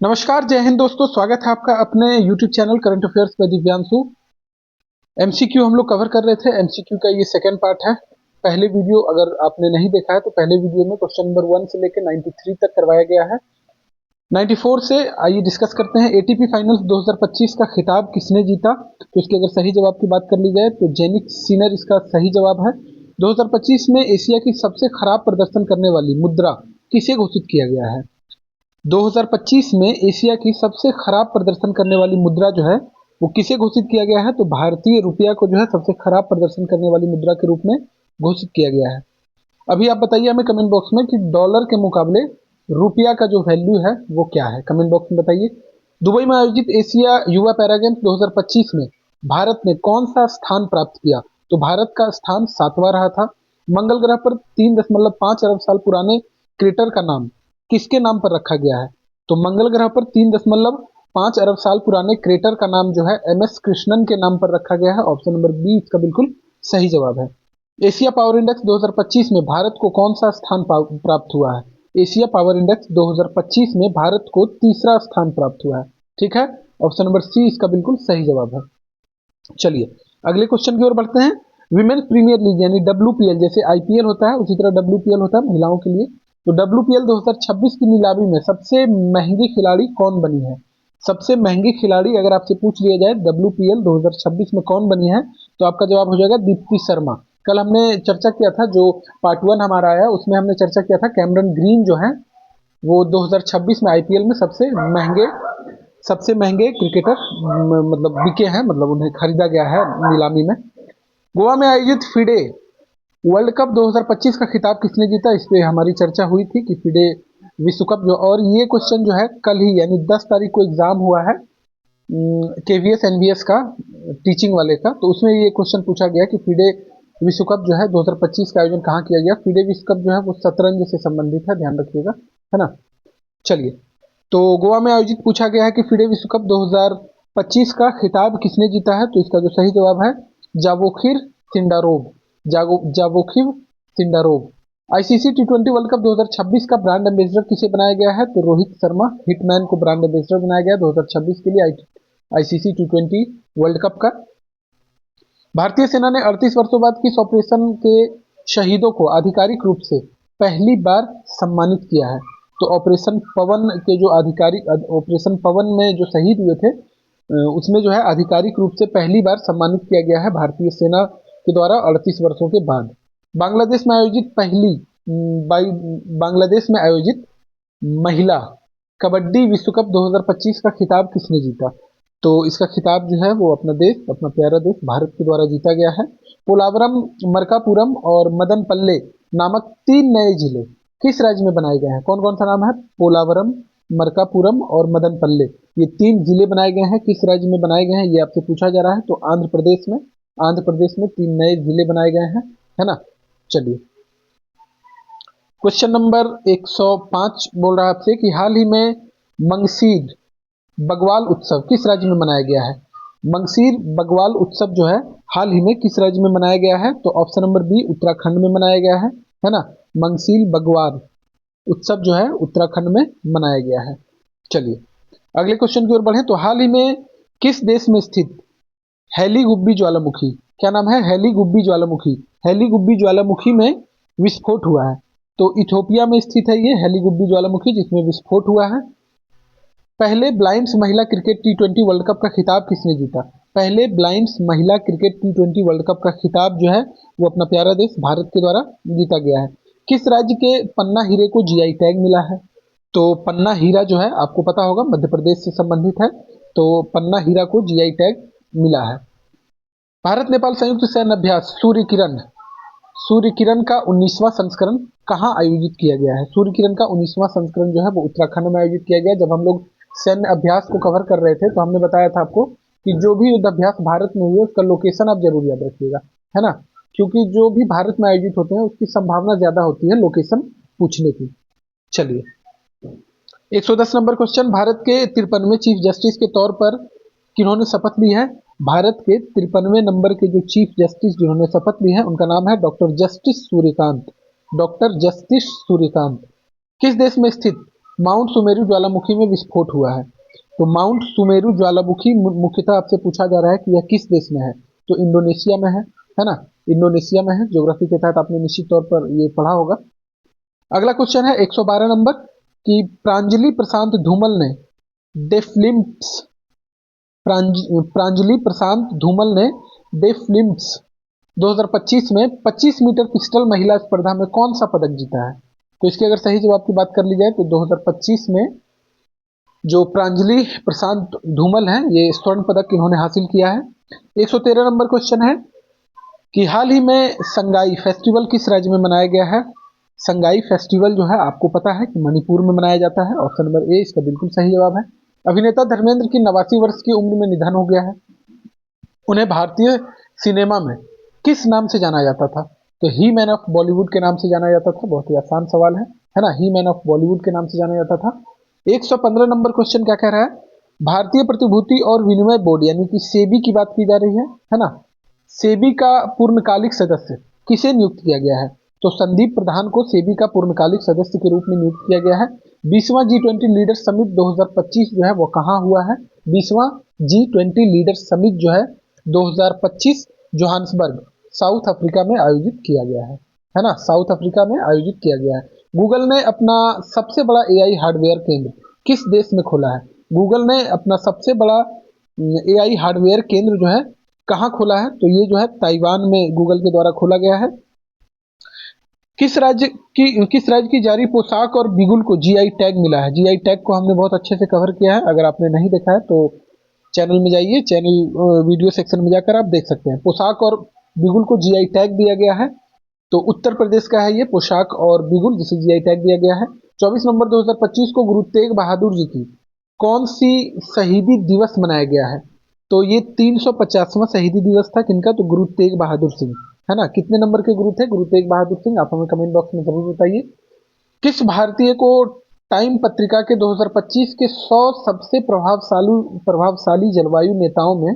नमस्कार, जय हिंद दोस्तों। स्वागत है आपका अपने YouTube चैनल करंट अफेयर्स पे। दिव्यांशु एमसीक्यू हम लोग कवर कर रहे थे। एमसीक्यू का ये सेकंड पार्ट है। पहले वीडियो अगर आपने नहीं देखा है तो पहले वीडियो में क्वेश्चन नंबर 1 से लेकर 93 तक करवाया गया है। 94 से आइए डिस्कस करते हैं। एटीपी फाइनल्स 2025 का खिताब किसने जीता? तो इसके अगर सही जवाब की बात कर ली जाए तो जेनिक सिनर इसका सही जवाब है। 2025 में एशिया की सबसे खराब प्रदर्शन करने वाली मुद्रा किसे घोषित किया गया है? 2025 में एशिया की सबसे खराब प्रदर्शन करने वाली मुद्रा जो है वो किसे घोषित किया गया है? तो भारतीय रुपया को जो है सबसे खराब प्रदर्शन करने वाली मुद्रा के रूप में घोषित किया गया है। अभी आप बताइए हमें कमेंट बॉक्स में कि डॉलर के मुकाबले रुपया का जो वैल्यू है वो क्या है। कमेंट बॉक्स में बताइए। दुबई में आयोजित एशिया युवा पैरा गेम्स 2025 में भारत ने कौन सा स्थान प्राप्त किया? तो भारत का स्थान 7वां रहा था। मंगल ग्रह पर 3.5 अरब साल पुराने क्रेटर का नाम किसके नाम पर रखा गया है? तो मंगल ग्रह पर 3.5 अरब साल पुराने क्रेटर का नाम जो है MS कृष्णन के नाम पर रखा गया है। ऑप्शन नंबर बी इसका बिल्कुल सही जवाब है। एशिया पावर इंडेक्स 2025 में भारत को कौन सा स्थान प्राप्त हुआ है? एशिया पावर इंडेक्स 2025 में भारत को तीसरा स्थान प्राप्त हुआ है। ठीक है, ऑप्शन नंबर सी इसका बिल्कुल सही जवाब है। चलिए अगले क्वेश्चन की ओर बढ़ते हैं। विमेन्स प्रीमियर लीग यानी WPL, जैसे IPL होता है उसी तरह WPL होता है महिलाओं के लिए। तो WPL 2026 की नीलामी में सबसे महंगी खिलाड़ी कौन बनी है? सबसे महंगी खिलाड़ी अगर आपसे पूछ लिया जाए WPL 2026 में कौन बनी है तो आपका जवाब हो जाएगा दीप्ति शर्मा। कल हमने चर्चा किया था, जो पार्ट 1 हमारा आया उसमें हमने चर्चा किया था कैमरन ग्रीन जो है वो 2026 में IPL में सबसे महंगे क्रिकेटर मतलब बिके हैं, मतलब उन्हें खरीदा गया है नीलामी में। गोवा में आयोजित फिडे वर्ल्ड कप 2025 का खिताब किसने जीता? इस पे हमारी चर्चा हुई थी कि फिडे विश्व कप जो, और ये क्वेश्चन जो है कल ही यानी 10 तारीख को एग्जाम हुआ है KVS NVS का, टीचिंग वाले का। तो उसमें ये क्वेश्चन पूछा गया कि फिडे विश्व कप जो है 2025 का आयोजन कहाँ किया गया? फिडे विश्व कप जो है वो शतरंज से संबंधित है, ध्यान रखिएगा, है ना। चलिए, तो गोवा में आयोजित पूछा गया है कि फिडे विश्व कप 2025 का खिताब किसने जीता है? तो इसका जो सही जवाब है Javokhir Sindarov. Javokhir Sindarov. ICC T20 world cup 2026 का ब्रांड एम्बेसडर किसे बनाया गया है? तो रोहित शर्मा हिटमैन को ब्रांड एम्बेसडर बनाया गया 2026 के लिए ICC T20 वर्ल्ड कप का। भारतीय सेना ने 38 वर्षों बाद किस ऑपरेशन के शहीदों को आधिकारिक रूप से पहली बार सम्मानित किया है? तो ऑपरेशन पवन के जो आधिकारिक ऑपरेशन पवन में जो शहीद हुए थे उसमें जो है आधिकारिक रूप से पहली बार सम्मानित किया गया है भारतीय सेना के द्वारा 38 वर्षों के बाद। बांग्लादेश में आयोजित पहली बांग्लादेश में आयोजित महिला कबड्डी विश्व कप 2025 का खिताब किसने जीता? तो इसका खिताब जो है वो अपना देश, अपना प्यारा देश भारत के द्वारा जीता गया है। पोलावरम, मरकापुरम और मदनपल्ले नामक 3 नए जिले किस राज्य में बनाए गए हैं? कौन कौन सा नाम है? पोलावरम, मरकापुरम और मदनपल्ले, ये 3 जिले बनाए गए हैं। किस राज्य में बनाए गए हैं ये आपसे पूछा जा रहा है। तो आंध्र प्रदेश में 3 नए जिले बनाए गए हैं, है ना। चलिए, क्वेश्चन नंबर 105 बोल रहा है आपसे कि हाल ही में मंगसीर बगवाल उत्सव किस राज्य में मनाया गया है? मंगसीर बगवाल उत्सव जो है हाल ही में किस राज्य में मनाया गया है? तो ऑप्शन नंबर बी उत्तराखंड में मनाया गया है ना। मंगसीर बगवाल उत्सव जो है उत्तराखंड में मनाया गया है। चलिए अगले क्वेश्चन की ओर बढ़े। तो हाल ही में किस देश में स्थित हेली गुब्बी ज्वालामुखी, क्या नाम है? हेली गुब्बी ज्वालामुखी। हेली गुब्बी ज्वालामुखी में विस्फोट हुआ है। तो इथोपिया में स्थित है ये हेली गुब्बी ज्वालामुखी जिसमें विस्फोट हुआ है। पहले ब्लाइंड्स महिला क्रिकेट T20 वर्ल्ड कप का खिताब किसने जीता? पहले ब्लाइंड्स महिला क्रिकेट T20 वर्ल्ड कप का खिताब जो है वो अपना प्यारा देश भारत के द्वारा जीता गया है। किस राज्य के पन्ना हीरे को GI टैग मिला है? तो पन्ना हीरा जो है आपको पता होगा मध्य प्रदेश से संबंधित है। तो पन्ना हीरा को GI टैग मिला है। भारत नेपाल संयुक्त सैन्य अभ्यास सूर्य किरण का 19वां संस्करण कहाँ आयोजित किया गया है? सूर्य किरण का 19वां संस्करण जो है वो उत्तराखंड में आयोजित किया गया। जब हम लोग सैन्य अभ्यास को कवर कर रहे थे तो हमने बताया था आपको कि जो भी युद्ध अभ्यास भारत में हुए उसका लोकेशन आप जरूर याद रखिएगा, है ना, क्योंकि जो भी भारत में आयोजित होते हैं उसकी संभावना ज्यादा होती है लोकेशन पूछने की। चलिए 110 नंबर क्वेश्चन, भारत के 53वें चीफ जस्टिस के तौर पर किन्होंने शपथ ली है? भारत के 53वें नंबर के जो चीफ जस्टिस जिन्होंने शपथ ली है उनका नाम है doctor justice Suryakant. Doctor justice Suryakant किस देश में स्थित माउंट सुमेरु ज्वालामुखी में विस्फोट हुआ है। तो माउंट सुमेरु ज्वालामुखी मुख्यतः आपसे पूछा जा रहा है कि यह किस देश में है, तो इंडोनेशिया में है ना, इंडोनेशिया में है। ज्योग्राफी के तहत आपने निश्चित तौर पर ये पढ़ा होगा। अगला क्वेश्चन है 112 नंबर कि प्रांजलि प्रशांत धूमल ने डेफलिम्प्स प्रांजलि प्रशांत धूमल ने डेफलिम्प्स 2025 में 25 मीटर पिस्टल महिला स्पर्धा में कौन सा पदक जीता है? तो इसके अगर सही जवाब की बात कर ली जाए तो 2025 में जो प्रांजलि प्रशांत धूमल हैं, ये स्वर्ण पदक इन्होंने हासिल किया है। 113 नंबर क्वेश्चन है कि हाल ही में संगाई फेस्टिवल किस राज्य में मनाया गया है? संगाई फेस्टिवल जो है आपको पता है कि मणिपुर में मनाया जाता है। ऑप्शन नंबर ए इसका बिल्कुल सही जवाब है। अभिनेता धर्मेंद्र की 89 वर्ष की उम्र में निधन हो गया है। उन्हें भारतीय सिनेमा में किस नाम से जाना जाता था? तो ही मैन ऑफ बॉलीवुड के नाम से जाना जाता था। बहुत ही आसान सवाल है ना, ही मैन ऑफ बॉलीवुड के नाम से जाना जाता था। 115 नंबर क्वेश्चन क्या कह रहा है? भारतीय प्रतिभूति और विनिमय बोर्ड यानी कि सेबी की बात की जा रही है ना। सेबी का पूर्णकालिक सदस्य किसे नियुक्त किया गया है? तो संदीप प्रधान को सेबी का पूर्णकालिक सदस्य के रूप में नियुक्त किया गया है। 20वां G20 लीडर समिट 2025 जो है वो कहाँ हुआ है? 20वां G20 लीडर समिट जो है 2025 जोहान्सबर्ग साउथ अफ्रीका में आयोजित किया गया है ना, साउथ अफ्रीका में आयोजित किया गया है। गूगल ने अपना सबसे बड़ा एआई हार्डवेयर केंद्र किस देश में खोला है? गूगल ने अपना सबसे बड़ा एआई हार्डवेयर केंद्र जो है कहाँ खोला है? तो ये जो है ताइवान में गूगल के द्वारा खोला गया है। किस राज्य की जारी पोशाक और बिगुल को जीआई टैग मिला है? जीआई टैग को हमने बहुत अच्छे से कवर किया है। अगर आपने नहीं देखा है तो चैनल में जाइए, चैनल वीडियो सेक्शन में जाकर आप देख सकते हैं। पोशाक और बिगुल को जीआई टैग दिया गया है। तो उत्तर प्रदेश का है ये पोशाक और बिगुल, जिसे जीआई टैग दिया गया है। 24 नवंबर 2025 को गुरु तेग बहादुर जी की कौन सी शहीदी दिवस मनाया गया है? तो ये 350वां शहीदी दिवस था। किनका? तो गुरु तेग बहादुर सिंह, है ना। कितने नंबर के गुरु थे गुरु तेग बहादुर सिंह? आप हमें कमेंट बॉक्स में जरूर बताइए। किस भारतीय को टाइम पत्रिका के 2025 के 100 सबसे प्रभावशाली जलवायु नेताओं में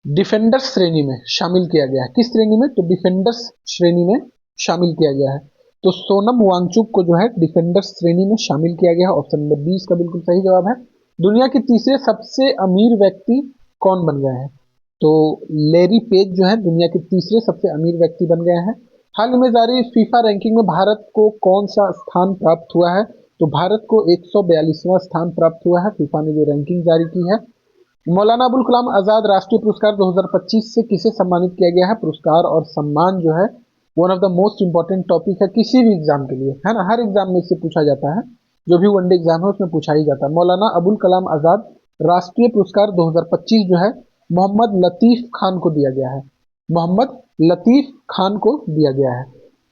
डिफेंडर्स श्रेणी में शामिल किया गया है? किस श्रेणी में? तो डिफेंडर्स श्रेणी में शामिल किया गया है। तो सोनम वांगचुक को जो है डिफेंडर्स श्रेणी में शामिल किया गया है। ऑप्शन नंबर 20 का बिल्कुल सही जवाब है। दुनिया के तीसरे सबसे अमीर व्यक्ति कौन बन गए हैं? तो लैरी पेज जो है दुनिया के तीसरे सबसे अमीर व्यक्ति बन गए हैं। हाल में जारी फीफा रैंकिंग में भारत को कौन सा स्थान प्राप्त हुआ है? तो भारत को 142वां स्थान प्राप्त हुआ है। फीफा ने जो रैंकिंग जारी की है। मौलाना अबुल कलाम आजाद राष्ट्रीय पुरस्कार 2025 से किसे सम्मानित किया गया है? पुरस्कार और सम्मान जो है one of the most important topic है किसी भी एग्जाम के लिए, है ना। हर एग्जाम में इससे पूछा जाता है, जो भी वनडे एग्जाम है उसमें पूछा ही जाता है। मौलाना अबुल कलाम आजाद राष्ट्रीय पुरस्कार 2025 जो है मोहम्मद लतीफ खान को दिया गया है। मोहम्मद लतीफ खान को दिया गया है।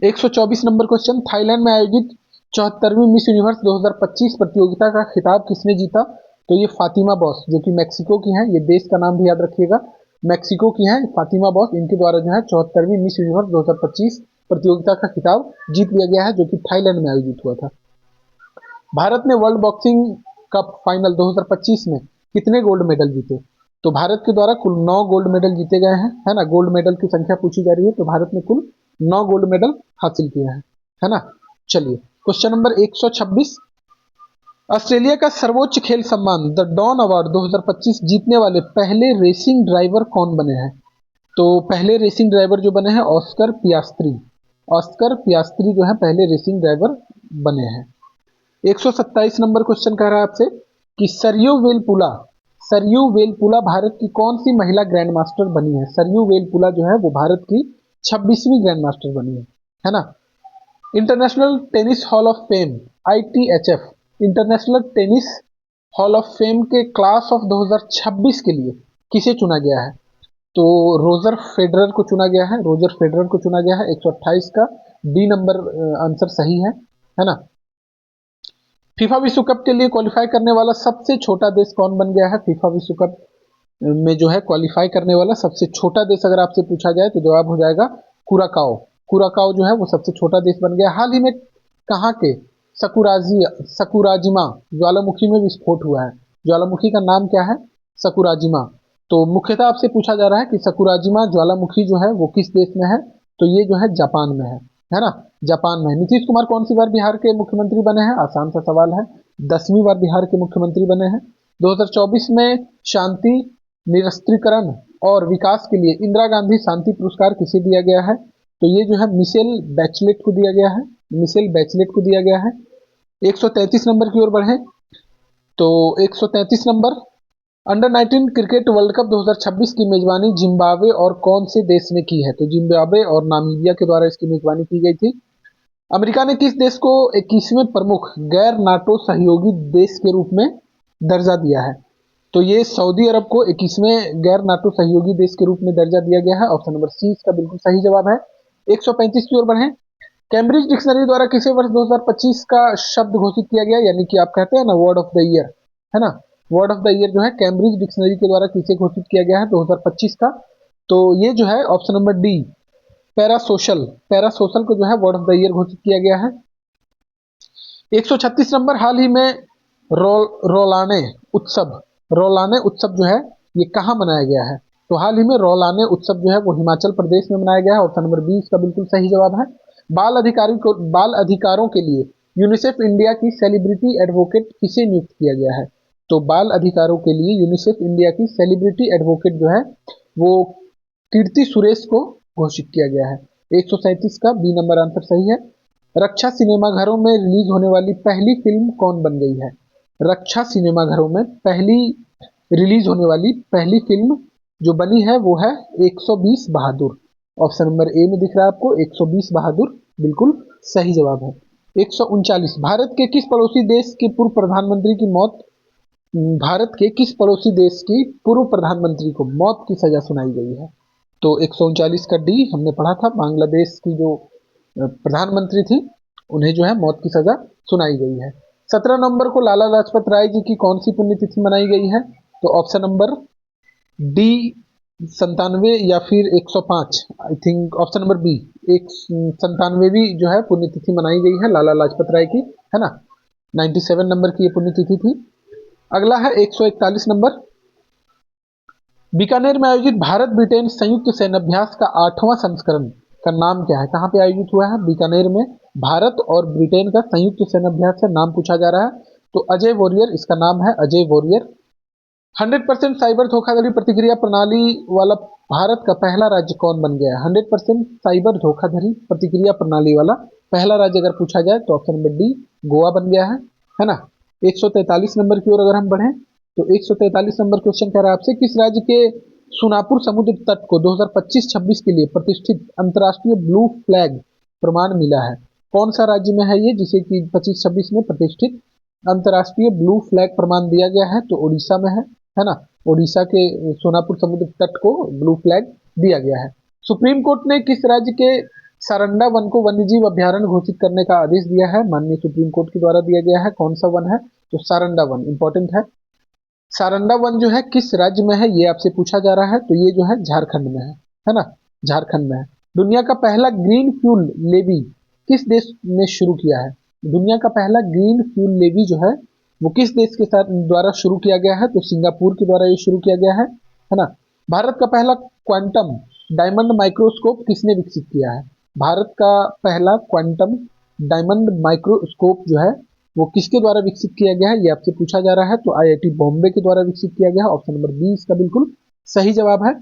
124 नंबर क्वेश्चन, थाईलैंड में आयोजित 74वीं मिस यूनिवर्स 2025 प्रतियोगिता का खिताब किसने जीता? तो ये फातिमा बॉस जो कि मैक्सिको की हैं, ये देश का नाम भी याद रखिएगा, मैक्सिको की हैं फातिमा बॉस। इनके द्वारा जो है 74वीं मिस यूनिवर्स 2025 प्रतियोगिता का खिताब जीत लिया गया है, जो कि थाईलैंड में आयोजित हुआ था। भारत ने वर्ल्ड बॉक्सिंग कप फाइनल 2025 में कितने गोल्ड मेडल जीते? तो भारत के द्वारा कुल 9 गोल्ड मेडल जीते गए हैं, है ना। गोल्ड मेडल की संख्या पूछी जा रही है, तो भारत ने कुल 9 गोल्ड मेडल हासिल किया है ना। चलिए क्वेश्चन नंबर 126, ऑस्ट्रेलिया का सर्वोच्च खेल सम्मान द डॉन अवार्ड 2025 जीतने वाले पहले रेसिंग ड्राइवर कौन बने हैं? तो पहले रेसिंग ड्राइवर जो बने हैं ऑस्कर पियास्त्री। ऑस्कर पियास्त्री जो है पहले रेसिंग ड्राइवर बने हैं। 127 नंबर क्वेश्चन कह रहा है आपसे कि सरयू वेलपुला भारत की कौन सी महिला ग्रैंड मास्टर बनी है? सरयू वेलपुला जो है वो भारत की 26वीं ग्रैंड मास्टर बनी है ना। International tennis hall of fame ITHF international tennis hall of fame के क्लास ऑफ 2026 के लिए किसे चुना गया है? तो रोजर फेडरर को चुना गया है। रोजर फेडरर को चुना गया है। 128 का डी नंबर आंसर सही है ना। फीफा विश्व कप के लिए क्वालिफाई करने वाला सबसे छोटा देश कौन बन गया है? फीफा विश्व कप में जो है क्वालिफाई करने वाला सबसे छोटा देश अगर आपसे पूछा जाए तो जवाब हो जाएगा कुराकाओ। कुराकाओ जो है वो सबसे छोटा देश बन गया। हाल ही में कहाँ के सकुराजिमा ज्वालामुखी में विस्फोट हुआ है? ज्वालामुखी का नाम क्या है? सकुराजिमा। तो मुख्यतः आपसे पूछा जा रहा है कि सकुराजिमा ज्वालामुखी जो है वो किस देश में है? तो ये जो है जापान में है। है ना। जापान में। नीतीश कुमार कौन सी बार बिहार के मुख्यमंत्री बने हैं? आसान सा सवाल है, 10वीं बार बिहार के मुख्यमंत्री बने हैं। 2024 में शांति, निरस्त्रीकरण और विकास के लिए इंदिरा गांधी शांति पुरस्कार किसे दिया गया है? तो ये जो है मिशेल बैचलेट को दिया गया है, मिशेल बैचलेट को दिया गया है। 133 नंबर की ओर बढ़े तो 133 number, under 19 cricket world cup 2026 की मेजबानी जिम्बाब्वे और कौन से देश ने की है? तो जिम्बाब्वे और नामीबिया के द्वारा इसकी मेजबानी की गई थी। अमेरिका ने किस देश को 21वें प्रमुख गैर नाटो सहयोगी देश के रूप में दर्जा दिया है? तो ये सऊदी अरब को 21वें गैर नाटो सहयोगी देश के रूप में दर्जा दिया गया है। ऑप्शन नंबर सी इसका बिल्कुल सही जवाब है। 135 की ओर बढ़े। कैम्ब्रिज डिक्शनरी द्वारा किसे वर्ष 2025 का शब्द घोषित किया गया? यानी कि आप कहते हैं ना वर्ड ऑफ द ईयर, है ना। वर्ड ऑफ द ईयर जो है कैम्ब्रिज डिक्शनरी के द्वारा किसे घोषित किया गया है 2025 का? तो ये जो है option number D parasocial, parasocial को जो है वर्ड ऑफ द ईयर घोषित किया गया है। 136 नंबर, हाल ही में रोलाने उत्सव, रोलाने उत्सव जो है ये कहाँ मनाया गया है? तो हाल ही में रोलाने उत्सव जो है वो हिमाचल प्रदेश में मनाया गया है। ऑप्शन नंबर बी इसका बिल्कुल सही जवाब है। बाल अधिकारों के लिए यूनिसेफ इंडिया की सेलिब्रिटी एडवोकेट किसे नियुक्त किया गया है? तो बाल अधिकारों के लिए यूनिसेफ इंडिया की सेलिब्रिटी एडवोकेट जो है वो कीर्ति सुरेश को घोषित किया गया है। 137 का बी नंबर आंसर सही है। रक्षा सिनेमाघरों में रिलीज होने वाली पहली फिल्म कौन बन गई है? रक्षा सिनेमाघरों में पहली रिलीज होने वाली पहली फिल्म जो बनी है वो है 120 बहादुर। ऑप्शन नंबर ए में दिख रहा है आपको 120 बहादुर, बिल्कुल सही जवाब है। 139, भारत के किस पड़ोसी देश के पूर्व प्रधानमंत्री की मौत, भारत के किस पड़ोसी देश की पूर्व प्रधानमंत्री को मौत की सजा सुनाई गई है? तो 139 का डी हमने पढ़ा था, बांग्लादेश की जो प्रधानमंत्री थी उन्हें जो है मौत की सजा सुनाई गई है। 17 नंबर को लाला लाजपत राय जी की कौन सी पुण्यतिथि मनाई गई है? तो ऑप्शन नंबर डी 97 या फिर 105, I think option number B 97वीं जो है पुण्यतिथि मनाई गई है लाला लाजपत राय की, है ना। 97 नंबर की ये पुण्यतिथि थी। अगला है 141 नंबर, बीकानेर में आयोजित भारत ब्रिटेन संयुक्त सैन्याभ्यास का 8वां संस्करण का नाम क्या है? कहाँ पे आयोजित हुआ है? बीकानेर में भारत और ब्रिटेन का संयुक्त सैन्याभ्यास का नाम पूछा जा रहा है। तो अजय वॉरियर इसका नाम है, अजय वॉरियर। 100% साइबर धोखाधड़ी प्रतिक्रिया प्रणाली वाला भारत का पहला राज्य कौन बन गया है? 100% साइबर धोखाधड़ी प्रतिक्रिया प्रणाली वाला पहला राज्य अगर पूछा जाए तो ऑप्शन नंबर डी गोवा बन गया है ना। 143 नंबर की ओर अगर हम बढ़े तो 143 नंबर क्वेश्चन कह रहा है आपसे, किस राज्य के सुनापुर समुद्र तट को 2025-26 के लिए प्रतिष्ठित अंतर्राष्ट्रीय ब्लू फ्लैग प्रमाण मिला है? कौन सा राज्य में है ये जिसे कि 25-26 में प्रतिष्ठित अंतर्राष्ट्रीय ब्लू फ्लैग प्रमाण दिया गया है? तो उड़ीसा में है ना। उड़ीसा के सोनापुर समुद्र तट को ब्लू फ्लैग दिया गया है। सुप्रीम कोर्ट ने किस राज्य के सारंडा वन को वन्यजीव अभ्यारण्य घोषित करने का आदेश दिया है? माननीय सुप्रीम कोर्ट के द्वारा दिया गया है। कौन सा वन है? तो सारंडा वन इंपॉर्टेंट है। सारंडा वन जो है किस राज्य में है ये आपसे पूछा जा रहा है, तो ये जो है झारखंड में है ना, झारखंड में है। दुनिया का पहला ग्रीन फ्यूल लेवी किस देश ने शुरू किया है? दुनिया का पहला ग्रीन फ्यूल लेवी जो है वो किस देश के साथ द्वारा शुरू किया गया है? तो सिंगापुर के द्वारा ये शुरू किया गया है ना। भारत का पहला क्वांटम डायमंड माइक्रोस्कोप किसने विकसित किया है? भारत का पहला क्वांटम डायमंड माइक्रोस्कोप जो है वो किसके द्वारा विकसित किया गया है ये आपसे पूछा जा रहा है। तो आईआईटी बॉम्बे के द्वारा विकसित किया गया है। ऑप्शन नंबर बी इसका बिल्कुल सही जवाब है।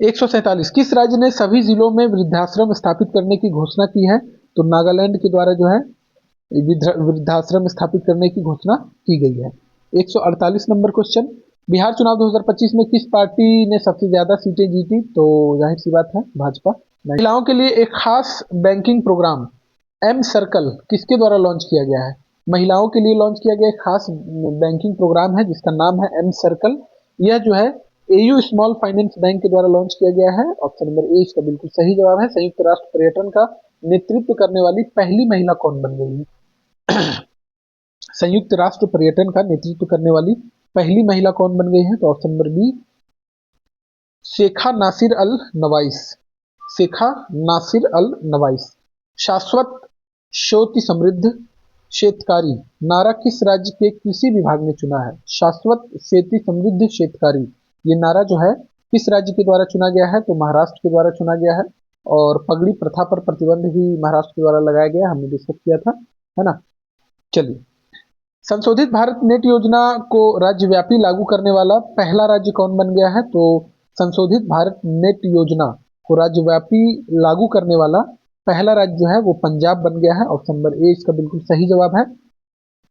147, किस राज्य ने सभी जिलों में वृद्धाश्रम स्थापित करने की घोषणा की है? तो नागालैंड के द्वारा जो है वृद्धाश्रम स्थापित करने की घोषणा की गई है। 148 नंबर क्वेश्चन, बिहार चुनाव 2025 में किस पार्टी ने सबसे ज्यादा सीटें जीती? तो जाहिर सी बात है भाजपा। महिलाओं के लिए एक खास बैंकिंग प्रोग्राम एम सर्कल किसके द्वारा लॉन्च किया गया है? महिलाओं के लिए लॉन्च किया गया एक खास बैंकिंग प्रोग्राम है जिसका नाम है एम सर्कल। यह जो है एयू स्मॉल फाइनेंस बैंक के द्वारा लॉन्च किया गया है। ऑप्शन नंबर ए इसका बिल्कुल सही जवाब है। संयुक्त राष्ट्र पर्यटन का नेतृत्व करने वाली पहली महिला कौन बन गई है? संयुक्त राष्ट्र पर्यटन का नेतृत्व करने वाली पहली महिला कौन बन गई है? तो ऑप्शन नंबर बी शेखा नासिर अल नवाइस, शेखा नासिर अल नवाइस। शाश्वत श्योति समृद्ध शेतकारी नारा किस राज्य के कृषि विभाग ने चुना है? शाश्वत श्वेति समृद्ध शेतकारी ये नारा जो है किस राज्य के द्वारा चुना गया है? तो महाराष्ट्र के द्वारा चुना गया है। और पगड़ी प्रथा पर प्रतिबंध भी महाराष्ट्र के द्वारा लगाया गया, हमने डिस्कस किया था, है ना। चलिए, संशोधित भारत नेट योजना को राज्यव्यापी लागू करने वाला पहला राज्य कौन बन गया है? तो संशोधित भारत नेट योजना को राज्यव्यापी लागू करने वाला पहला राज्य जो है वो पंजाब बन गया है। ऑप्शन नंबर ए इसका बिल्कुल सही जवाब है।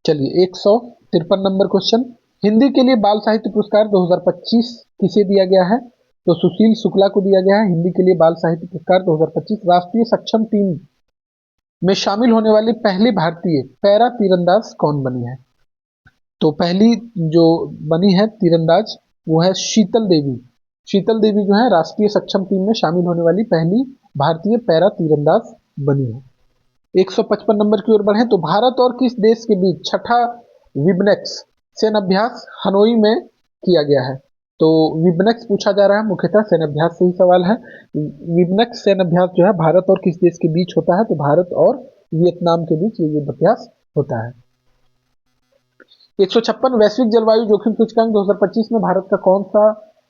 चलिए, 153 नंबर क्वेश्चन, हिंदी के लिए बाल साहित्य पुरस्कार 2025 किसे दिया गया है? तो सुशील शुक्ला को दिया गया है हिंदी के लिए बाल साहित्य पुरस्कार 2025। राष्ट्रीय सक्षम टीम में शामिल होने वाली पहली भारतीय पैरा तीरंदाज कौन बनी है? तो पहली जो बनी है तीरंदाज वो है शीतल देवी। शीतल देवी जो है राष्ट्रीय सक्षम टीम में शामिल होने वाली पहली भारतीय पैरा तीरंदाज बनी है। 155 नंबर की ओर बढ़े तो भारत और किस देश के बीच छठा विब्नेक्स सैन्य अभ्यास हनोई में किया गया है? तो विब्नेक्स पूछा जा रहा है, मुख्यतः सैन्य अभ्यास से ही सवाल है। विब्नेक्स सैन्य अभ्यास जो है भारत और किस देश के बीच होता है? तो भारत और वियतनाम के बीच ये युद्ध अभ्यास होता है। 156 वैश्विक जलवायु जोखिम सूचकांक 2025 में भारत का कौन सा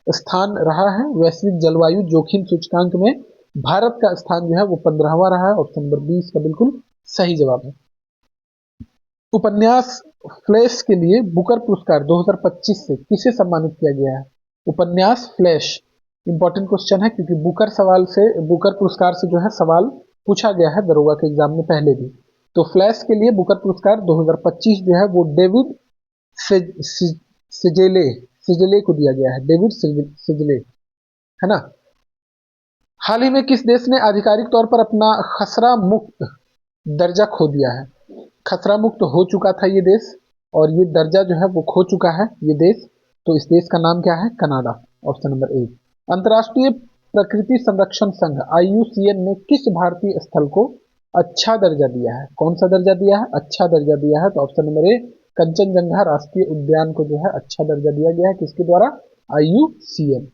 स्थान रहा है? वैश्विक जलवायु जोखिम सूचकांक में भारत का स्थान जो है वो 15वां रहा है। ऑप्शन नंबर 20 का बिल्कुल सही जवाब है। उपन्यास फ्लैश के लिए बुकर पुरस्कार 2025 से किसे सम्मानित किया गया है? उपन्यास फ्लैश इंपॉर्टेंट क्वेश्चन है, क्योंकि बुकर पुरस्कार से जो है सवाल पूछा गया है दरोगा के एग्जाम में पहले भी। तो फ्लैश के लिए बुकर पुरस्कार 2025 जो है वो डेविड सिजेले को दिया गया है, डेविड सिजले, है ना। हाल ही में किस देश ने आधिकारिक तौर पर अपना खसरा मुक्त दर्जा खो दिया है? खसरा मुक्त हो चुका था ये देश और ये दर्जा जो है वो खो चुका है ये देश। तो इस देश का नाम क्या है? कनाडा। ऑप्शन नंबर ए। अंतर्राष्ट्रीय प्रकृति संरक्षण संघ IUCN ने किस भारतीय स्थल को अच्छा दर्जा दिया है? कौन सा दर्जा दिया है? अच्छा दर्जा दिया है। तो ऑप्शन नंबर ए कंचनजंगा राष्ट्रीय उद्यान को जो है अच्छा दर्जा दिया गया है, किसके द्वारा? IUCN।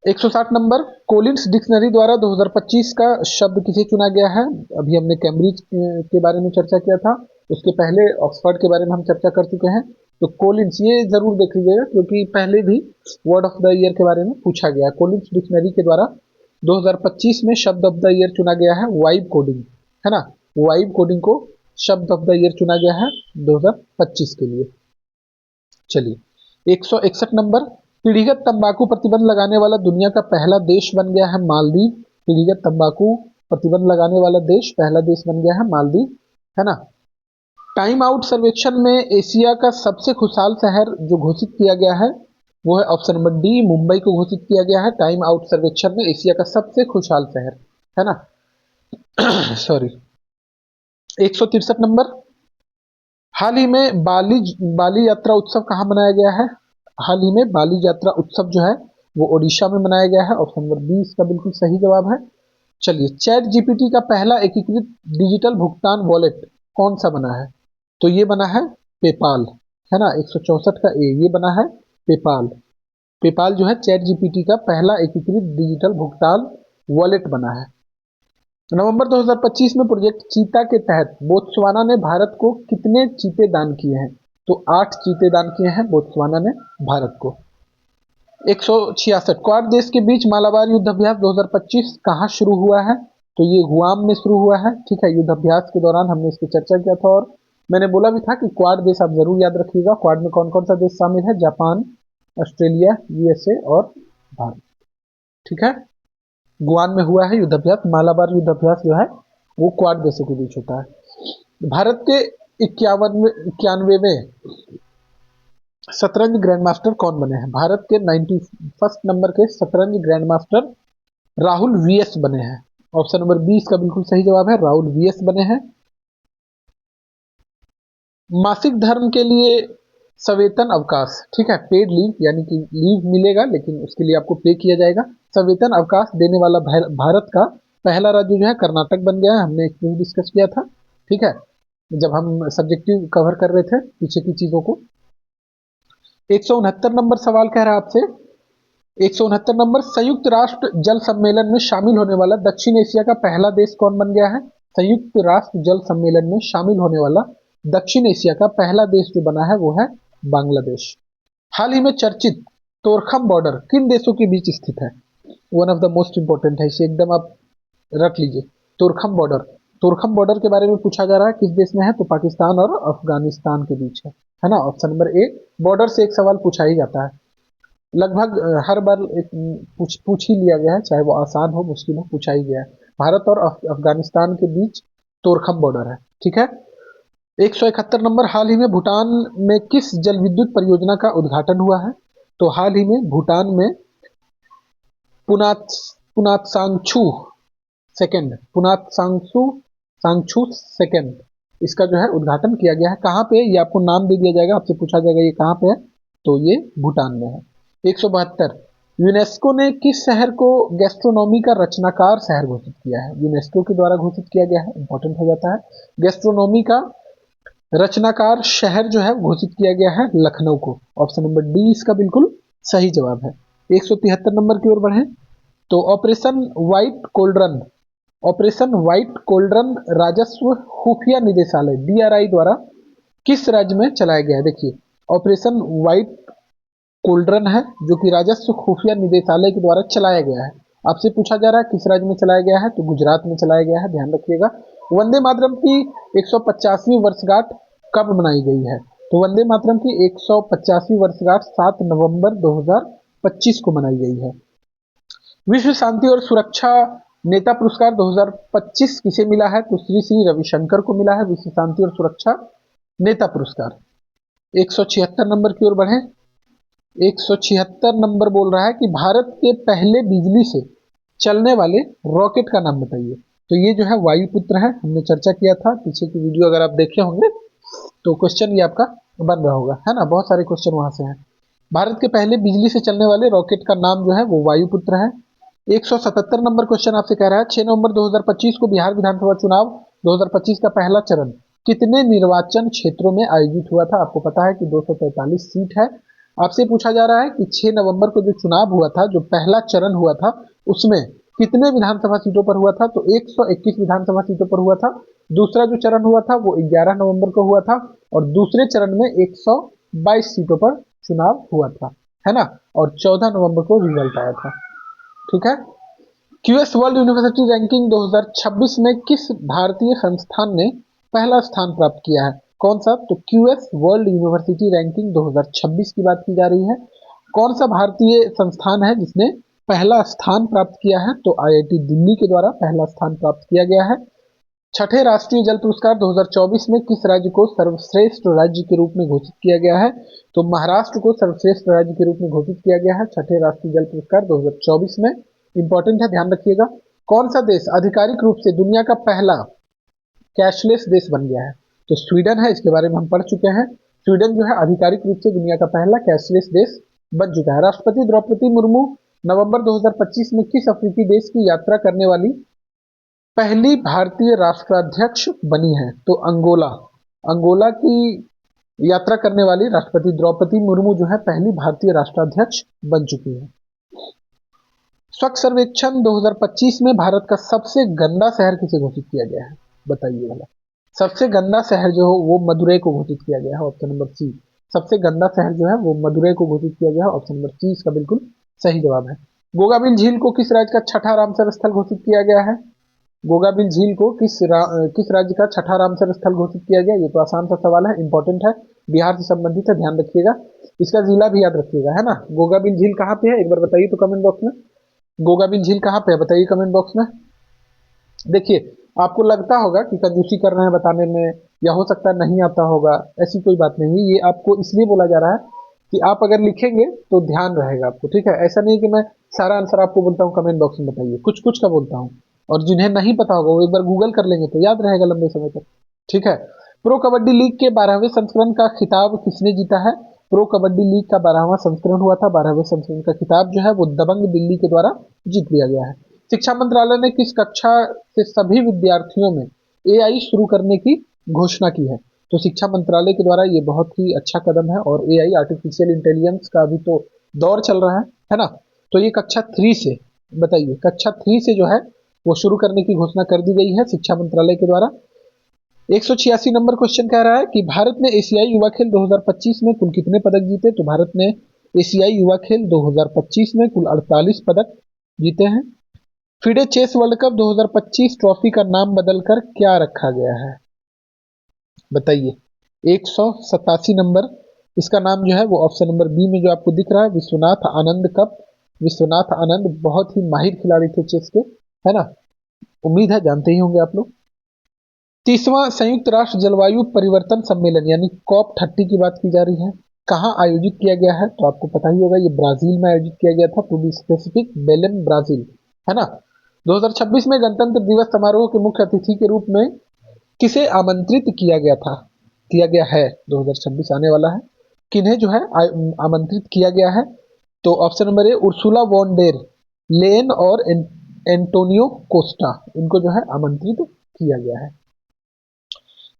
160 नंबर, कोलिन्स डिक्शनरी द्वारा 2025 का शब्द किसे चुना गया है? अभी हमने कैम्ब्रिज के बारे में चर्चा किया था, उसके पहले ऑक्सफर्ड के बारे में हम चर्चा कर चुके हैं। तो कोलिन्स ये जरूर देख लीजिएगा, क्योंकि पहले भी वर्ड ऑफ द ईयर के बारे में पूछा गया। कोलिन्स डिक्शनरी के द्वारा 2025 में शब्द ऑफ द ईयर चुना गया है वाइब कोडिंग, है ना। वाइब कोडिंग को शब्द ऑफ द ईयर चुना गया है 2025 के लिए। चलिए, 161 नंबर, पीढ़ीगत तंबाकू प्रतिबंध लगाने वाला दुनिया का पहला देश बन गया है मालदीव। पीढ़ीगत तंबाकू प्रतिबंध लगाने वाला देश पहला देश बन गया है मालदीव, है ना। टाइम आउट सर्वेक्षण में एशिया का सबसे खुशहाल शहर जो घोषित किया गया है वो है ऑप्शन नंबर डी, मुंबई को घोषित किया गया है टाइम आउट सर्वेक्षण में एशिया का सबसे खुशहाल शहर, है ना। सॉरी। 163 नंबर, हाल ही में बाली यात्रा उत्सव कहाँ मनाया गया है? हाल ही में बाली यात्रा उत्सव जो है वो ओडिशा में मनाया गया है। ऑप्शन नंबर 20 का बिल्कुल सही जवाब है। चलिए, चैट जीपीटी का पहला एकीकृत डिजिटल भुगतान वॉलेट कौन सा बना है? तो ये बना है पेपाल, है ना। 164 का ए, ये बना है पेपाल। पेपाल जो है चैट जीपीटी का पहला एकीकृत डिजिटल भुगतान वॉलेट बना है। नवंबर 2025 में प्रोजेक्ट चीता के तहत बोत्सवाना ने भारत को कितने चीते दान किए हैं? तो 8 चीते दान किए हैं बोत्सवाना ने भारत को। 166, क्वाड देश के बीच मालाबार युद्ध अभ्यास 2025 कहाँ शुरू हुआ है? तो ये गुआम में शुरू हुआ है, ठीक है। युद्ध अभ्यास के दौरान हमने इसकी चर्चा किया था और मैंने बोला भी था कि क्वाड देश आप जरूर याद रखिएगा। क्वाड में कौन कौन सा देश शामिल है? जापान, ऑस्ट्रेलिया, USA और भारत, ठीक है। गुआम में हुआ है युद्ध अभ्यास। मालाबार युद्ध अभ्यास जो है वो क्वाड देशों के बीच होता है। भारत के 91वें शतरंज ग्रैंड मास्टर कौन बने हैं? भारत के 91 नंबर के शतरंज ग्रैंड मास्टर राहुल VS बने हैं। ऑप्शन नंबर 20 का बिल्कुल सही जवाब है, राहुल VS बने हैं। मासिक धर्म के लिए सवेतन अवकाश, ठीक है, पेड लीव, यानी कि लीव मिलेगा लेकिन उसके लिए आपको पे किया जाएगा। सवेतन अवकाश देने वाला भारत का पहला राज्य जो है कर्नाटक बन गया है। हमने इसमें डिस्कस किया था, ठीक है, जब हम सब्जेक्टिव कवर कर रहे थे पीछे की चीजों को। 169 नंबर सवाल कह रहा है आपसे, 169 नंबर, संयुक्त राष्ट्र जल सम्मेलन में शामिल होने वाला दक्षिण एशिया का पहला देश कौन बन गया है? संयुक्त राष्ट्र जल सम्मेलन में शामिल होने वाला दक्षिण एशिया का पहला देश जो बना है वो है बांग्लादेश। हाल ही में चर्चित तोरखम बॉर्डर किन देशों के बीच स्थित है? One of the most important है, इसे एकदम आप रख लीजिए, तोरखम बॉर्डर। तोरखम बॉर्डर के बारे में पूछा जा रहा है, किस देश में है, तो पाकिस्तान और अफगानिस्तान के बीच है ना। ऑप्शन नंबर ए, बॉर्डर से एक सवाल पूछा ही जाता है लगभग हर बार, एक पूछ ही लिया गया है, चाहे वो आसान हो मुश्किल हो, पूछा ही गया है। भारत और अफगानिस्तान के बीच तोरखम बॉर्डर है, ठीक है। 171 नंबर, हाल ही में भूटान में किस जल विद्युत परियोजना का उद्घाटन हुआ है, तो हाल ही में भूटान में पुनात पुनातसांगछू सेकंड, पुनातसांगछू सांगछू सेकंड, इसका जो है उद्घाटन किया गया है। कहाँ पे, ये आपको नाम दे दिया जाएगा, आपसे पूछा जाएगा ये कहाँ पे है, तो ये भूटान में है। 172, यूनेस्को ने किस शहर को गैस्ट्रोनॉमी का रचनाकार शहर घोषित किया है, यूनेस्को के द्वारा घोषित किया गया है, इंपॉर्टेंट हो जाता है। गैस्ट्रोनॉमी का रचनाकार शहर जो है घोषित किया गया है लखनऊ को। ऑप्शन नंबर डी इसका बिल्कुल सही जवाब है। 173 नंबर की ओर बढ़े, तो ऑपरेशन व्हाइट कोल्ड्रन राजस्व खुफिया निदेशालय डीआरआई द्वारा किस राज्य में चलाया गया है। देखिए, ऑपरेशन व्हाइट कोल्ड्रन है जो कि राजस्व खुफिया निदेशालय के द्वारा चलाया गया है। आपसे पूछा जा रहा है किस राज्य में चलाया गया है, तो गुजरात में चलाया गया है, ध्यान रखिएगा। वंदे मातरम की 150वीं वर्षगांठ कब मनाई गई है, तो वंदे मातरम की 150वीं वर्षगांठ 7 नवंबर 2025 को मनाई गई है। विश्व शांति और सुरक्षा नेता पुरस्कार 2025 किसे मिला है, तो श्री श्री रविशंकर को मिला है विश्व शांति और सुरक्षा नेता पुरस्कार। 176 नंबर की ओर बढ़े, 176 नंबर बोल रहा है कि भारत के पहले बिजली से चलने वाले रॉकेट का नाम बताइए। तो ये जो है वायुपुत्र है, हमने चर्चा किया था पीछे की वीडियो अगर आप देखे होंगे तो क्वेश्चन ये आपका बन रहा होगा, है ना, बहुत सारे क्वेश्चन वहां से हैं। भारत के पहले बिजली से चलने वाले रॉकेट का नाम जो है वो वायुपुत्र है। 177 नंबर क्वेश्चन आपसे कह रहा है 6 नवंबर 2025 को बिहार विधानसभा चुनाव 2025 का पहला चरण कितने निर्वाचन क्षेत्रों में आयोजित हुआ था। आपको पता है कि 243 सीट है। आपसे पूछा जा रहा है कि 6 नवंबर को जो चुनाव हुआ था, जो पहला चरण हुआ था, उसमें कितने विधानसभा सीटों पर हुआ था, तो 121 विधानसभा सीटों पर हुआ था। दूसरा जो चरण हुआ था वो 11 नवंबर को हुआ था और दूसरे चरण में 122 सीटों पर चुनाव हुआ था, है ना, और 14 नवंबर को रिजल्ट आया था, ठीक है। क्यूएस वर्ल्ड यूनिवर्सिटी रैंकिंग 2026 में किस भारतीय संस्थान ने पहला स्थान प्राप्त किया है, कौन सा, तो क्यूएस वर्ल्ड यूनिवर्सिटी रैंकिंग 2026 की बात की जा रही है। कौन सा भारतीय संस्थान है जिसने पहला स्थान प्राप्त किया है, तो आईआईटी दिल्ली के द्वारा पहला स्थान प्राप्त किया गया है। छठे राष्ट्रीय जल पुरस्कार 2024 में किस राज्य को सर्वश्रेष्ठ राज्य के रूप में घोषित किया गया है, तो महाराष्ट्र को सर्वश्रेष्ठ राज्य के रूप में घोषित किया गया है छठे राष्ट्रीय जल पुरस्कार 2024 में। इंपॉर्टेंट है, ध्यान रखिएगा। कौन सा देश आधिकारिक रूप से दुनिया का पहला कैशलेस देश बन गया है, तो स्वीडन है, इसके बारे में हम पढ़ चुके हैं। स्वीडन जो है आधिकारिक रूप से दुनिया का पहला कैशलेस देश बन चुका है। राष्ट्रपति द्रौपदी मुर्मू नवंबर 2025 में किस अफ्रीकी देश की यात्रा करने वाली पहली भारतीय राष्ट्राध्यक्ष बनी है, तो अंगोला की यात्रा करने वाली राष्ट्रपति द्रौपदी मुर्मू जो है पहली भारतीय राष्ट्राध्यक्ष बन चुकी है। स्वच्छ सर्वेक्षण 2025 में भारत का सबसे गंदा शहर किसे घोषित किया गया है, बताइए वाला। सबसे गंदा शहर जो हो वो मदुरई को घोषित किया गया है, ऑप्शन नंबर सी। सबसे गंदा शहर जो है वो मदुरई को घोषित किया गया है, ऑप्शन नंबर सी इसका बिल्कुल सही जवाब है। गोगाबिल झील को किस राज्य का छठा रामसर स्थल घोषित किया गया है, गोगाबिल झील को किस राज्य का छठा रामसर स्थल घोषित किया गया, ये तो आसान सा सवाल है, इंपॉर्टेंट है, बिहार से संबंधित है, ध्यान रखिएगा। इसका जिला भी याद रखिएगा, है ना। गोगाबिल झील कहाँ पे है, एक बार बताइए तो कमेंट बॉक्स में। गोगाबिल झील कहाँ पे है बताइए कमेंट बॉक्स में। देखिए, आपको लगता होगा कि कंजूसी कर रहे हैं बताने में, या हो सकता है नहीं आता होगा, ऐसी कोई बात नहीं। ये आपको इसलिए बोला जा रहा है कि आप अगर लिखेंगे तो ध्यान रहेगा आपको, ठीक है। ऐसा नहीं कि मैं सारा आंसर आपको बोलता हूँ कमेंट बॉक्स में बताइए, कुछ कुछ का बोलता हूँ, और जिन्हें नहीं पता होगा वो एक बार गूगल कर लेंगे तो याद रहेगा लंबे समय तक, ठीक है। प्रो कबड्डी लीग के 12वें संस्करण का खिताब किसने जीता है, प्रो कबड्डी लीग का 12वां संस्करण हुआ था, 12वें संस्करण का खिताब जो है वो दबंग दिल्ली के द्वारा जीत लिया गया है। शिक्षा मंत्रालय ने किस कक्षा से सभी विद्यार्थियों में एआई शुरू करने की घोषणा की है, तो शिक्षा मंत्रालय के द्वारा ये बहुत ही अच्छा कदम है, और एआई आर्टिफिशियल इंटेलिजेंस का अभी तो दौर चल रहा है ना। तो ये कक्षा 3 से, बताइए, कक्षा 3 से जो है वो शुरू करने की घोषणा कर दी गई है शिक्षा मंत्रालय के द्वारा। 186 नंबर क्वेश्चन कह रहा है कि भारत ने एशियाई युवा खेल 2025 में कुल कितने पदक जीते, तो भारत ने एशियाई युवा खेल 2025 में कुल 48 पदक जीते हैं। FIDE chess world cup 2025 trophy का नाम बदलकर क्या रखा गया है? बताइए। 187 नंबर, इसका नाम जो है वो ऑप्शन नंबर बी में जो आपको दिख रहा है, विश्वनाथ आनंद कप। विश्वनाथ आनंद बहुत ही माहिर खिलाड़ी थे चेस के, है ना, उम्मीद है जानते ही होंगे आप लोग। 30वां संयुक्त राष्ट्र जलवायु परिवर्तन सम्मेलन यानी COP30 की बात की जा रही है, कहाँ आयोजित किया गया है? तो आपको पता ही होगा, ये ब्राजील में आयोजित किया गया था, to be specific Belem Brazil, है ना। 2026 में गणतंत्र दिवस समारोह के मुख्य अतिथि के रूप में किसे आमंत्रित किया गया था, किया गया है? 2026 आने वाला है, किन्हें जो है आमंत्रित किया गया है? तो option number A Ursula von der Leyen और एंटोनियो कोस्टा, इनको जो है आमंत्रित किया गया है।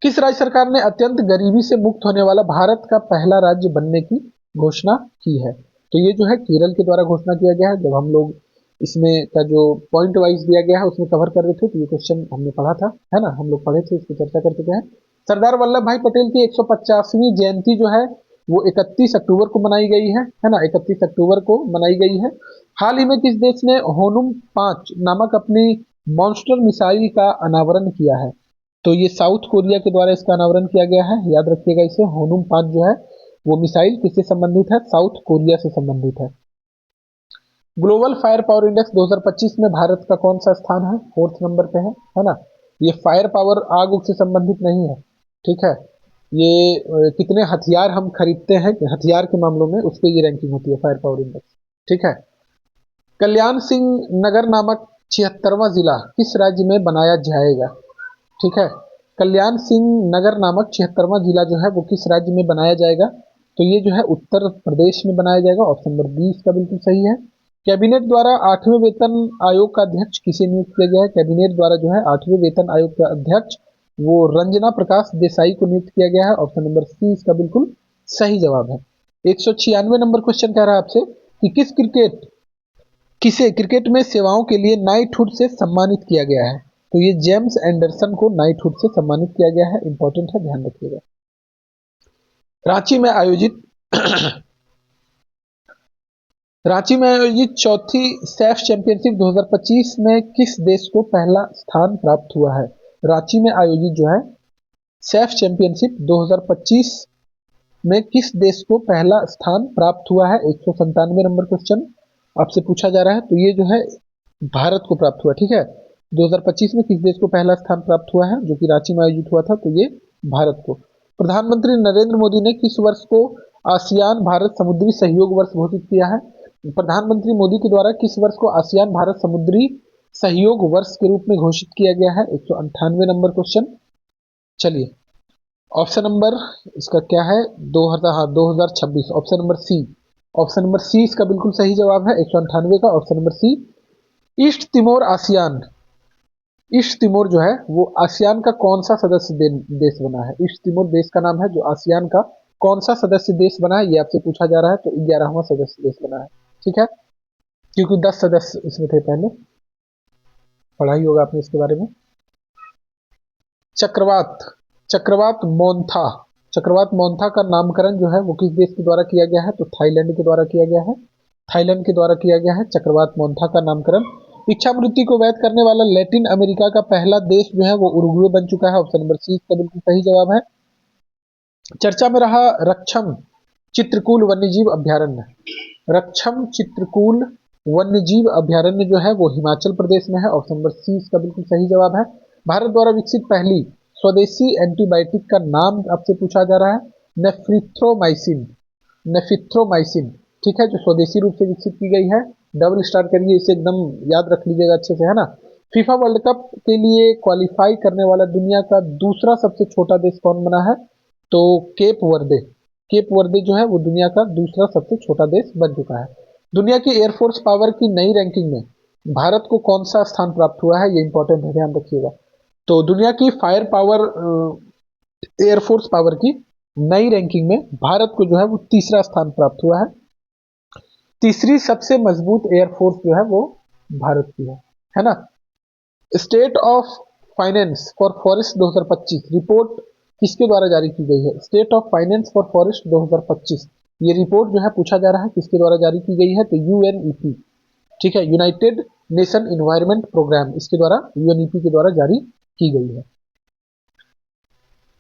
किस राज्य सरकार ने अत्यंत गरीबी से मुक्त होने वाला भारत का पहला राज्य बनने की घोषणा की है? तो ये जो है केरल के द्वारा घोषणा किया गया है। जब हम लोग इसमें का जो पॉइंट वाइज दिया गया है उसमें कवर कर रहे थे, तो ये क्वेश्चन हमने पढ़ा था, है ना, हम लोग पढ़े थे, इसकी चर्चा कर चुके हैं। सरदार वल्लभ भाई पटेल की 150वीं जयंती जो है वो 31 अक्टूबर को मनाई गई है ना, 31 अक्टूबर को मनाई गई है। हाल ही में किस देश ने होनुम 5 नामक अपनी मॉन्स्टर मिसाइल का अनावरण किया है? तो ये साउथ कोरिया के द्वारा इसका अनावरण किया गया है, याद रखिएगा इसे। होनुम 5 जो है वो मिसाइल किससे संबंधित है? साउथ कोरिया से संबंधित है। ग्लोबल फायर पावर इंडेक्स 2025 में भारत का कौन सा स्थान है? 4th नंबर पे है ना। ये फायर पावर आग उग से संबंधित नहीं है, ठीक है। ये कितने हथियार हम खरीदते हैं, हथियार के मामलों में उस पर ये रैंकिंग होती है, फायर पावर इंडेक्स, ठीक है। कल्याण सिंह नगर नामक 76वां जिला किस राज्य में बनाया जाएगा? ठीक है, कल्याण सिंह नगर नामक 76वां जिला जो है वो किस राज्य में बनाया जाएगा? तो ये जो है उत्तर प्रदेश में बनाया जाएगा, ऑप्शन नंबर बी इसका बिल्कुल सही है। कैबिनेट द्वारा 8वें वेतन आयोग का अध्यक्ष किसे नियुक्त किया गया है? कैबिनेट द्वारा जो है 8वें वेतन आयोग का अध्यक्ष वो रंजना प्रकाश देसाई को नियुक्त किया गया है, ऑप्शन नंबर सी इसका बिल्कुल सही जवाब है। 196 नंबर क्वेश्चन कह रहा है आपसे कि किसे क्रिकेट में सेवाओं के लिए नाइटहुड से सम्मानित किया गया है? तो ये जेम्स एंडरसन को नाइटहुड से सम्मानित किया गया है, इंपॉर्टेंट है, ध्यान रखिएगा। रांची में आयोजित चौथी सैफ चैंपियनशिप 2025 में किस देश को पहला स्थान प्राप्त हुआ है? रांची में आयोजित जो है सैफ चैंपियनशिप 2025 में किस देश को पहला स्थान प्राप्त हुआ है? 197 नंबर क्वेश्चन आपसे पूछा जा रहा है, तो ये जो है भारत को प्राप्त हुआ, ठीक है। 2025 में किस देश को पहला स्थान प्राप्त हुआ है, जो कि रांची में आयोजित हुआ था, तो ये भारत को। प्रधानमंत्री नरेंद्र मोदी ने किस वर्ष को आसियान भारत समुद्री सहयोग वर्ष घोषित किया है? प्रधानमंत्री मोदी के द्वारा किस वर्ष को आसियान भारत समुद्री सहयोग वर्ष के रूप में घोषित किया गया है? 198 नंबर क्वेश्चन। चलिए, ऑप्शन नंबर इसका क्या है? 2026, option number C. Option number C इसका बिल्कुल सही जवाब है, 198 का option number C. East Timor ASEAN, East Timor जो है वो आसियान का कौन सा सदस्य देश बना है? ईस्ट तिमोर देश का नाम है जो आसियान का कौन सा सदस्य देश बना है, ये आपसे पूछा जा रहा है। तो 11वां सदस्य देश बना है, ठीक है, क्योंकि 10 सदस्य इसमें थे पहले, पढ़ाई होगा आपने इसके बारे में। चक्रवात मोन्था, चक्रवात मोन्था का नामकरण जो है वो किस देश के द्वारा किया गया है? तो थाईलैंड के द्वारा किया गया है, थाईलैंड के द्वारा किया गया है चक्रवात मोन्था का नामकरण। इच्छा मृत्यु को वैध करने वाला लैटिन अमेरिका का पहला देश जो है वो उरुग्वे बन चुका है, ऑप्शन नंबर सी इसका बिल्कुल सही जवाब है। चर्चा में रहा रक्षम चित्रकूल वन्यजीव अभ्यारण्य, रक्षम चित्रकूल वन्यजीव अभ्यारण्य जो है वो हिमाचल प्रदेश में है, ऑप्शन नंबर सी इसका बिल्कुल सही जवाब है। भारत द्वारा विकसित पहली स्वदेशी एंटीबायोटिक का नाम आपसे पूछा जा रहा है, नेफ्रिथ्रोमाइसिन, नेफिथ्रोमाइसिन, ठीक है, जो स्वदेशी रूप से विकसित की गई है। डबल स्टार करिए इसे, एकदम याद रख लीजिएगा अच्छे से, है ना। फीफा वर्ल्ड कप के लिए क्वालिफाई करने वाला दुनिया का दूसरा सबसे छोटा देश कौन बना है? तो केप वर्दे, केप वर्दे जो है वो दुनिया का दूसरा सबसे छोटा देश बन चुका है। दुनिया की एयरफोर्स पावर की नई रैंकिंग में भारत को कौन सा स्थान प्राप्त हुआ है? ये इंपॉर्टेंट है, ध्यान रखिएगा। तो दुनिया की फायर पावर एयरफोर्स पावर की नई रैंकिंग में भारत को जो है वो तीसरा स्थान प्राप्त हुआ है। तीसरी सबसे मजबूत एयरफोर्स जो है वो भारत की है ना। State of finance for forest 2025 report किसके द्वारा जारी की गई है? State of finance for forest 2025, ये रिपोर्ट जो है पूछा जा रहा है किसके द्वारा जारी की गई है? तो यूएनईपी, ठीक है, यूनाइटेड नेशन इन्वायरमेंट प्रोग्राम, इसके द्वारा यूएनईपी के द्वारा जारी की गई है।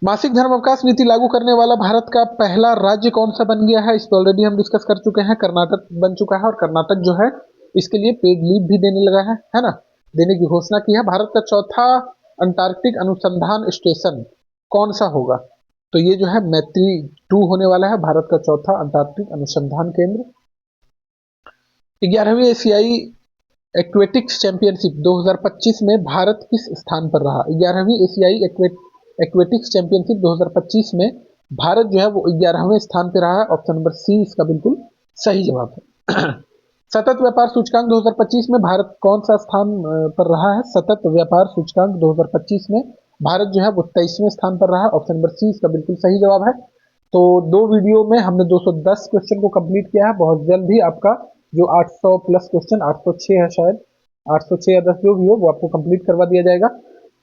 मासिक धर्म अवकाश नीति लागू करने वाला भारत का पहला राज्य कौन सा बन गया है, इस पर ऑलरेडी हम डिस्कस कर चुके हैं। कर्नाटक बन चुका है और कर्नाटक जो है इसके लिए पेड लीव भी देने लगा है ना, देने की घोषणा की है। भारत का चौथा अंटार्कटिक अनुसंधान स्टेशन कौन सा होगा, तो ये जो है मैत्री 2 होने वाला है, भारत का चौथा अंटार्कटिक अनुसंधान केंद्र। 11वीं एशियाई एक्वेटिक्स चैंपियनशिप 2025 में भारत किस स्थान पर रहा? 11वीं एशियाई एक्वेटिक्स चैंपियनशिप 2025 में भारत जो है वो 11वें स्थान पर रहा है। ऑप्शन नंबर सी इसका बिल्कुल सही जवाब है। सतत व्यापार सूचकांक 2025 में भारत कौन सा स्थान पर रहा है? सतत व्यापार सूचकांक 2025 में भारत जो है वो 23वें स्थान पर रहा है। ऑप्शन नंबर सी इसका बिल्कुल सही जवाब है। तो 2 वीडियो में हमने 210 क्वेश्चन को कंप्लीट किया है। बहुत जल्द ही आपका जो 800 प्लस क्वेश्चन, 806 है शायद, 806 या 10 जो भी हो वो आपको कंप्लीट करवा दिया जाएगा।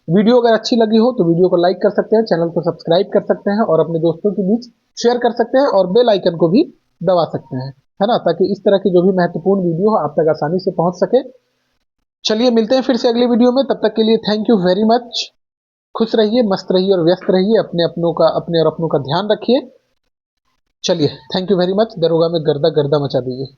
वीडियो अगर अच्छी लगी हो तो वीडियो को लाइक कर सकते हैं, चैनल को सब्सक्राइब कर सकते हैं और अपने दोस्तों के बीच शेयर कर सकते हैं और बेल आइकन को भी दबा सकते हैं, है ना, ताकि इस तरह की जो भी महत्वपूर्ण वीडियो हो आप तक आसानी से पहुंच सके। चलिए मिलते हैं फिर से अगली वीडियो में, तब तक के लिए थैंक यू वेरी मच। खुश रहिए, मस्त रहिए और व्यस्त रहिए, अपने और अपनों का ध्यान रखिए। चलिए थैंक यू वेरी मच। दरोगा में गर्दा गर्दा मचा दीजिए।